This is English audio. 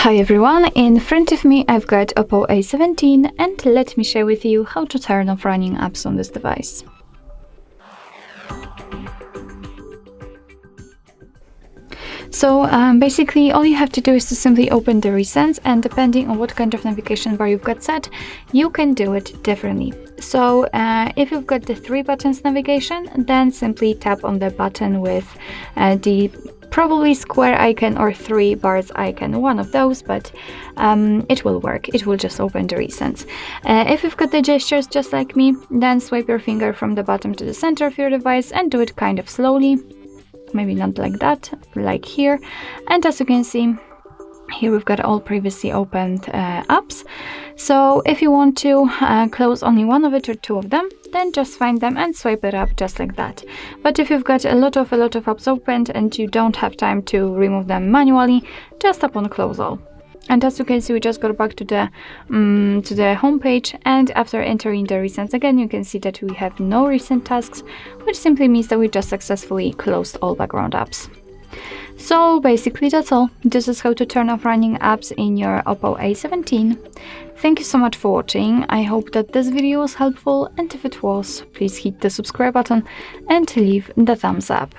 Hi everyone, in front of me I've got OPPO A17 and let me share with you how to turn off running apps on this device. So basically all you have to do is to simply open the recents, and depending on what kind of navigation bar you've got set, you can do it differently. So if you've got the 3 buttons navigation, then simply tap on the button with the probably square icon or 3 bars icon, one of those, but it will work. It will just open the recents. If you've got the gestures just like me, then swipe your finger from the bottom to the center of your device and do it kind of slowly. Maybe not like that, like here. And as you can see, here we've got all previously opened apps. So if you want to close only one of it or 2 of them, then just find them and swipe it up just like that. But if you've got a lot of apps opened and you don't have time to remove them manually, just tap on close all. And as you can see, we just got back to the home page, and after entering the recents again, you can see that we have no recent tasks, which simply means that we just successfully closed all background apps. So basically that's all. This is how to turn off running apps in your OPPO A17. Thank you so much for watching. I hope that this video was helpful, and if it was, please hit the subscribe button and leave the thumbs up.